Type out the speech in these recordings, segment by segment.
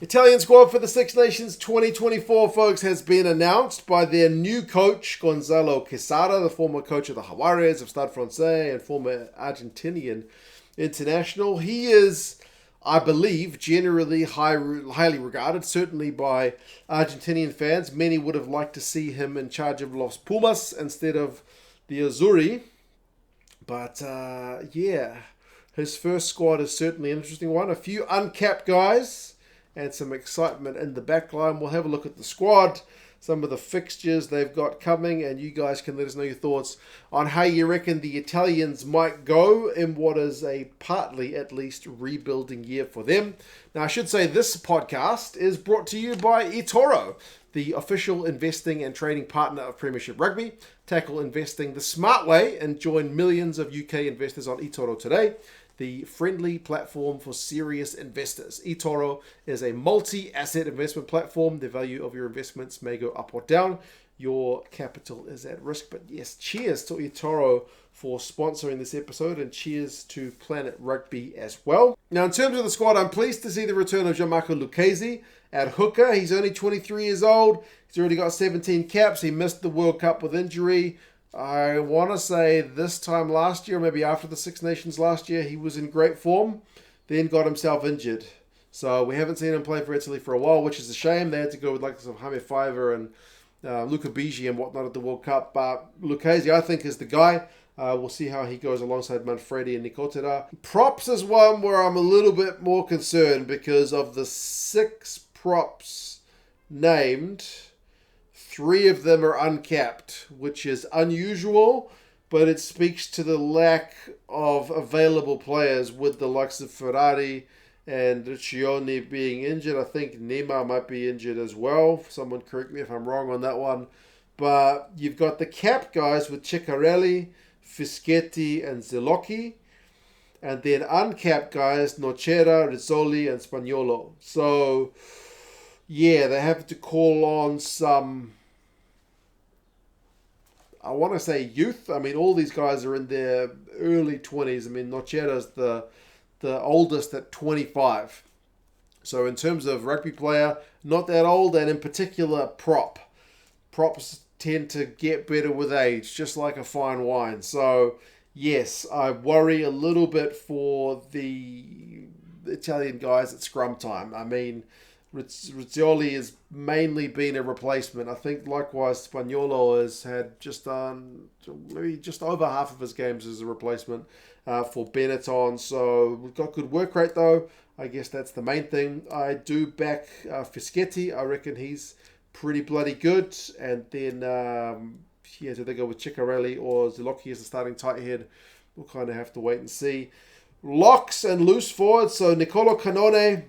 Italian squad for the Six Nations 2024, folks, has been announced by their new coach, Gonzalo Quesada, the former coach of the Jaguares of Stade Francais and former Argentinian international. He is, I believe, generally highly regarded, certainly by Argentinian fans. Many would have liked to see him in charge of Los Pumas instead of the Azzurri. But, his first squad is certainly an interesting one. A few uncapped guys and some excitement in the back line. We'll have a look at the squad, some of the fixtures they've got coming, and you guys can let us know your thoughts on how you reckon the Italians might go in what is a partly, at least, rebuilding year for them. Now, I should say this podcast is brought to you by eToro, the official investing and trading partner of Premiership Rugby. Tackle investing the smart way and join millions of UK investors on eToro today, the friendly platform for serious investors. eToro is a multi-asset investment platform. The value of your investments may go up or down. Your capital is at risk. But yes, cheers to eToro for sponsoring this episode, and cheers to Planet Rugby as well. Now, in terms of the squad, I'm pleased to see the return of Gianmarco Lucchesi at hooker. He's only 23 years old. He's already got 17 caps. He missed the World Cup with injury. I want to say this time last year, maybe after the Six Nations last year, he was in great form, then got himself injured. So we haven't seen him play for Italy for a while, which is a shame. They had to go with like some Jaime Fiver and Luca Bigi and whatnot at the World Cup. But Lucchesi, I think, is the guy. We'll see how he goes alongside Manfredi and Nicotera. Props is one where I'm a little bit more concerned because of the 6 props named, 3 of them are uncapped, which is unusual, but it speaks to the lack of available players with the likes of Ferrari and Riccioni being injured. I think Neymar might be injured as well. Someone correct me if I'm wrong on that one. But you've got the cap guys with Ciccarelli, Fischetti, and Zelocchi. And then uncapped guys, Nocera, Rizzoli, and Spaniolo. So, yeah, they have to call on some, I want to say, youth. I mean, all these guys are in their early 20s. I mean, Nocera's the oldest at 25. So in terms of rugby player, not that old, and in particular, props tend to get better with age, just like a fine wine. So, yes, I worry a little bit for the Italian guys at scrum time. I mean, Rizzoli has mainly been a replacement. I think likewise Spaniolo has had maybe just over half of his games as a replacement for Benetton. So we've got good work rate though. I guess that's the main thing. I do back Fischetti. I reckon he's pretty bloody good. And then, do they go with Ciccarelli or Zelocchi as a starting tight head? We'll kind of have to wait and see. Locks and loose forwards. So Nicolo Canone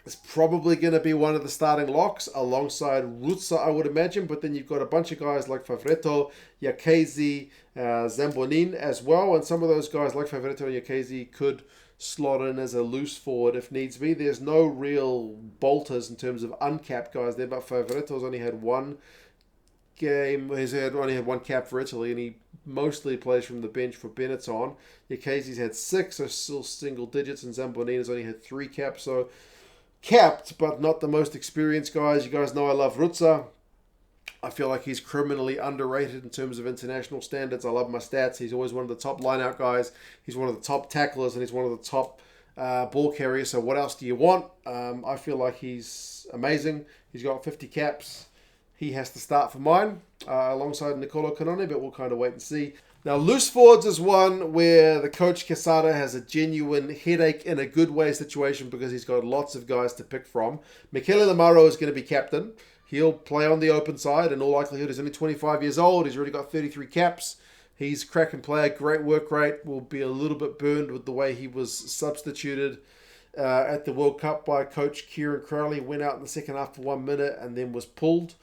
is probably going to be one of the starting locks alongside Ruzza, I would imagine. But then you've got a bunch of guys like Favretto, Iacchesi, Zambonin as well. And some of those guys like Favretto and Iacchesi could slot in as a loose forward if needs be. There's no real bolters in terms of uncapped guys there. But Favoretto's only had one game. He's only had one cap for Italy, and he mostly plays from the bench for Benetton. Iacchesi's had 6, so still single digits, and Zambonin has only had 3 caps. So capped, but not the most experienced guys. You guys know I love Ruzza. I feel like he's criminally underrated in terms of international standards. I love my stats. He's always one of the top line-out guys. He's one of the top tacklers, and he's one of the top ball carriers. So what else do you want? I feel like he's amazing. He's got 50 caps. He has to start for mine alongside Nicolo Canone, but we'll kind of wait and see. Now, loose forwards is one where the coach Quesada has a genuine headache in a good way situation because he's got lots of guys to pick from. Michele Lamaro is going to be captain. He'll play on the open side. In all likelihood, he's only 25 years old. He's already got 33 caps. He's a cracking player, great work rate. Will be a little bit burned with the way he was substituted at the World Cup by coach Kieran Crowley. Went out in the second half for 1 minute and then was pulled,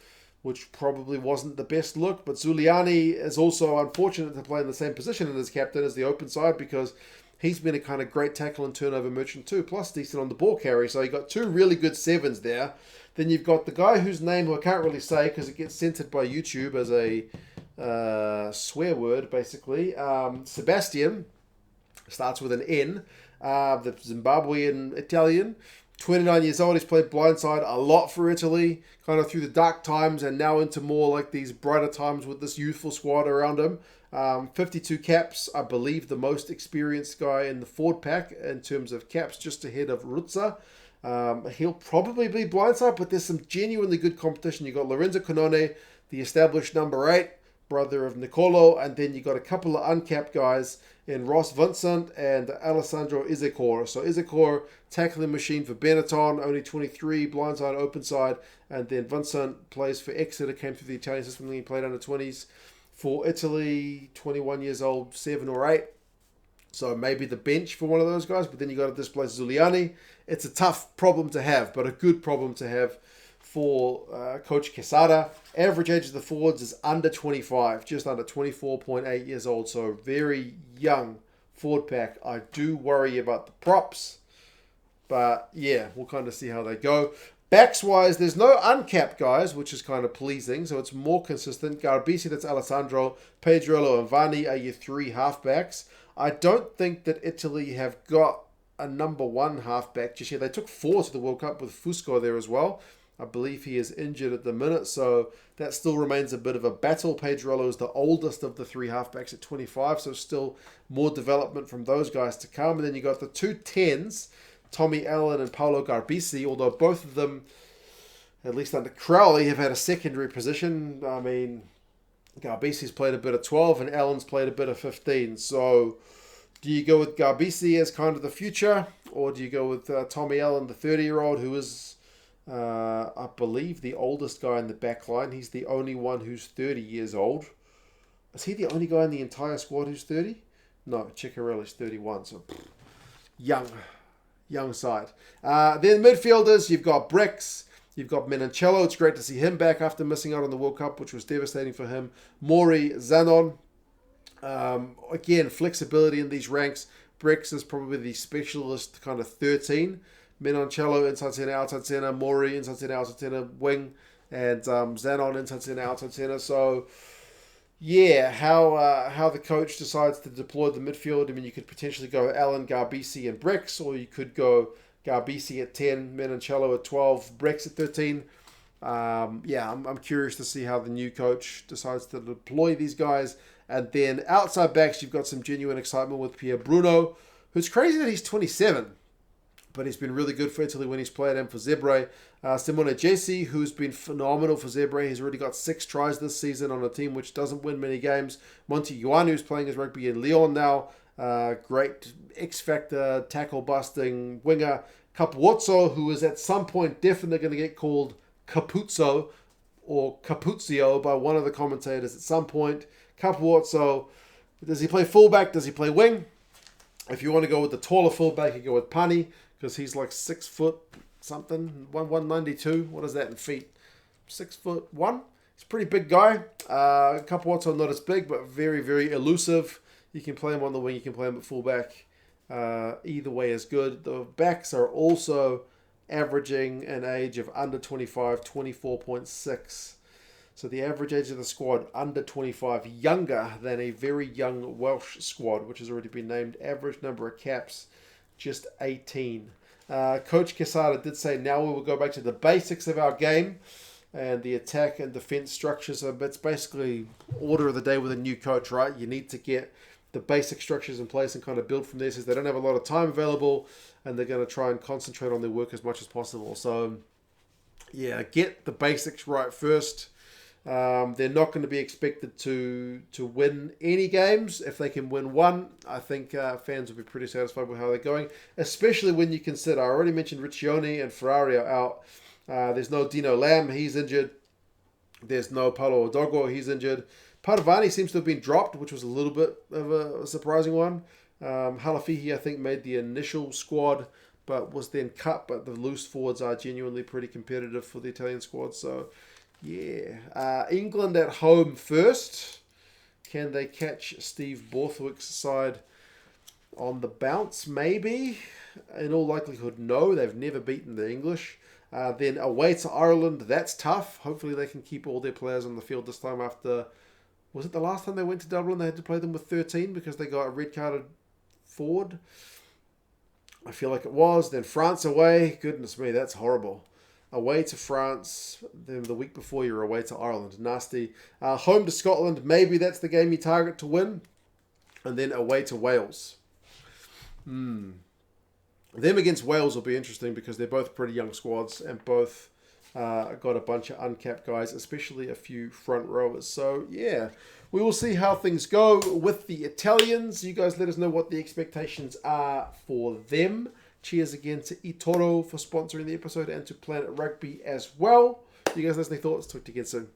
which probably wasn't the best look. But Zuliani is also unfortunate to play in the same position as captain as the open side because he's been a kind of great tackle and turnover merchant too, plus decent on the ball carry. So you've got 2 really good 7s there. Then you've got the guy whose name I can't really say because it gets censored by YouTube as a swear word, basically. Sebastian, starts with an N, the Zimbabwean Italian. 29 years old. He's played blindside a lot for Italy, kind of through the dark times and now into more like these brighter times with this youthful squad around him. 52 caps, I believe the most experienced guy in the forward pack in terms of caps, just ahead of Ruzza. He'll probably be blindside, but there's some genuinely good competition. You've got Lorenzo Canone, the established number 8, brother of Nicolo, and then you got a couple of uncapped guys in Ross Vincent and Alessandro Izekor. So Izekor, tackling machine for Benetton, only 23, blindside, open side, and then Vincent plays for Exeter, came through the Italian system, and he played under 20s for Italy, 21 years old, 7 or 8. So maybe the bench for one of those guys, but then you got to displace Zuliani. It's a tough problem to have, but a good problem to have for Coach Quesada. Average age of the forwards is under 25, just under 24.8 years old. So very young forward pack. I do worry about the props, but yeah, we'll kind of see how they go. Backs-wise, there's no uncapped guys, which is kind of pleasing, so it's more consistent. Garbisi, that's Alessandro, Pedrello, and Vanni are your 3 halfbacks. I don't think that Italy have got a number 1 halfback just yet. They took 4 to the World Cup with Fusco there as well. I believe he is injured at the minute, so that still remains a bit of a battle. Pedrello is the oldest of the 3 halfbacks at 25, so still more development from those guys to come. And then you got the 2 10s, Tommy Allen and Paolo Garbisi, although both of them, at least under Crowley, have had a secondary position. I mean, Garbisi's played a bit of 12 and Allen's played a bit of 15. So do you go with Garbisi as kind of the future, or do you go with Tommy Allen, the 30-year-old, who is, I believe, the oldest guy in the back line? He's the only one who's 30 years old. Is he the only guy in the entire squad who's 30? No, Ciccarelli's 31, so young side. Then midfielders, you've got Bricks, you've got Menoncello. It's great to see him back after missing out on the World Cup, which was devastating for him. Mori, Zanon. Again, flexibility in these ranks. Bricks is probably the specialist kind of 13. Menoncello inside centre, outside centre. Mori inside centre, outside centre, wing. And Zanon inside centre, outside centre. So yeah, how the coach decides to deploy the midfield. I mean, you could potentially go Allen, Garbisi, and Bricks, or you could go Garbisi at 10, Menoncello at 12, Bricks at 13. I'm curious to see how the new coach decides to deploy these guys. And then outside backs, you've got some genuine excitement with Pierre Bruno, who's crazy that he's 27. But he's been really good for Italy when he's played and for Zebre. Simone Jesi, who's been phenomenal for Zebre. He's already got 6 tries this season on a team which doesn't win many games. Monty Ioane, who's playing his rugby in Lyon now. Great X-Factor, tackle-busting winger. Capuzzo, who is at some point definitely going to get called Capuzzo or Capuzio by one of the commentators at some point. Capuzzo, does he play fullback? Does he play wing? If you want to go with the taller fullback, you go with Pani, because he's like 6 foot something, 192. What is that in feet? 6'1". He's a pretty big guy. Capuzzo not as big, but very, very elusive. You can play him on the wing, you can play him at fullback. Either way is good. The backs are also averaging an age of under 25, 24.6. So the average age of the squad, under 25, younger than a very young Welsh squad, which has already been named. Average number of caps, just 18. Coach Quesada did say now we will go back to the basics of our game and the attack and defense structures. So it's basically order of the day with a new coach, right? You need to get the basic structures in place and kind of build from there, since they don't have a lot of time available and they're going to try and concentrate on their work as much as possible. So yeah, get the basics right first. They're not going to be expected to win any games. If they can win one, I think fans will be pretty satisfied with how they're going, especially when you consider, I already mentioned Riccioni and Ferrari are out. There's no Dino Lamb, he's injured. There's no Paolo Odogo, he's injured. Padovani seems to have been dropped, which was a little bit of a surprising one. Halafihi, I think, made the initial squad, but was then cut. But the loose forwards are genuinely pretty competitive for the Italian squad. So, yeah. England at home first. Can they catch Steve Borthwick's side on the bounce? Maybe. In all likelihood, no. They've never beaten the English. Then away to Ireland. That's tough. Hopefully they can keep all their players on the field this time after... Was it the last time they went to Dublin they had to play them with 13 because they got a red-carded forward? I feel like it was. Then France away. Goodness me, that's horrible. Away to France. Then the week before you're away to Ireland. Nasty. Home to Scotland. Maybe that's the game you target to win. And then away to Wales. Them against Wales will be interesting because they're both pretty young squads and both got a bunch of uncapped guys, especially a few front rowers. So, yeah, we will see how things go with the Italians. You guys let us know what the expectations are for them. Cheers again to eToro for sponsoring the episode and to Planet Rugby as well. You guys listening thoughts? Talk to you again soon.